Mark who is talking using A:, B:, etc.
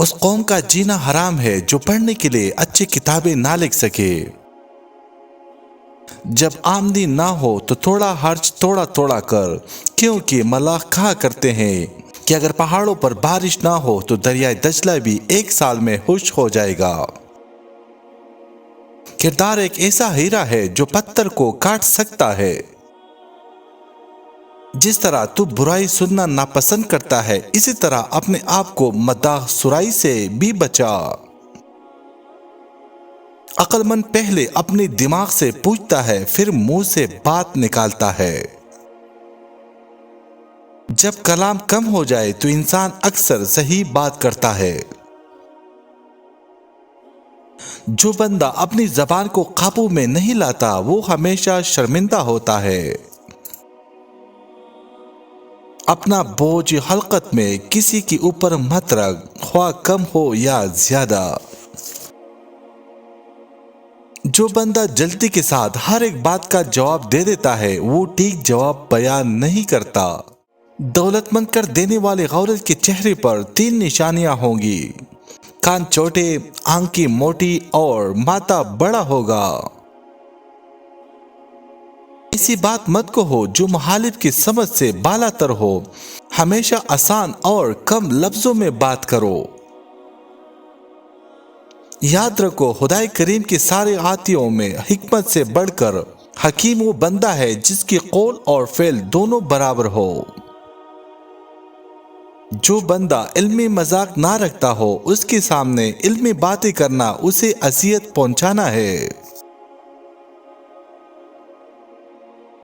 A: اس قوم کا جینا حرام ہے جو پڑھنے کے لیے اچھی کتابیں نہ لکھ سکے۔ جب آمدنی نہ ہو تو تھوڑا خرچ توڑا توڑا کر، کیونکہ ملاح کہا کرتے ہیں کہ اگر پہاڑوں پر بارش نہ ہو تو دریائے دجلہ بھی 1 سال میں خشک ہو جائے گا۔ کردار ایک ایسا ہیرا ہے جو پتھر کو کاٹ سکتا ہے۔ جس طرح تو برائی سننا ناپسند کرتا ہے، اسی طرح اپنے آپ کو مداح سرائی سے بھی بچا۔ عقل مند پہلے اپنے دماغ سے پوچھتا ہے، پھر منہ سے بات نکالتا ہے۔ جب کلام کم ہو جائے تو انسان اکثر صحیح بات کرتا ہے۔ جو بندہ اپنی زبان کو قابو میں نہیں لاتا وہ ہمیشہ شرمندہ ہوتا ہے۔ اپنا بوجھ حلقت میں کسی کے اوپر مت رکھ، خواہ کم ہو یا زیادہ۔ جو بندہ جلدی کے ساتھ ہر ایک بات کا جواب دے دیتا ہے وہ ٹھیک جواب بیان نہیں کرتا۔ دولت مند کر دینے والے عورت کے چہرے پر 3 نشانیاں ہوں گی: کان چھوٹے، آنکھیں موٹی اور ماتھا بڑا ہوگا۔ ایسی بات مت کہو جو مخالف کی سمجھ سے بالا تر ہو، ہمیشہ آسان اور کم لفظوں میں بات کرو۔ یاد رکھو، خدائے کریم کے سارے عطیوں میں حکمت سے بڑھ کر حکیم وہ بندہ ہے جس کی قول اور فعل دونوں برابر ہو۔ جو بندہ علمی مذاق نہ رکھتا ہو اس کے سامنے علمی باتیں کرنا اسے اذیت پہنچانا ہے۔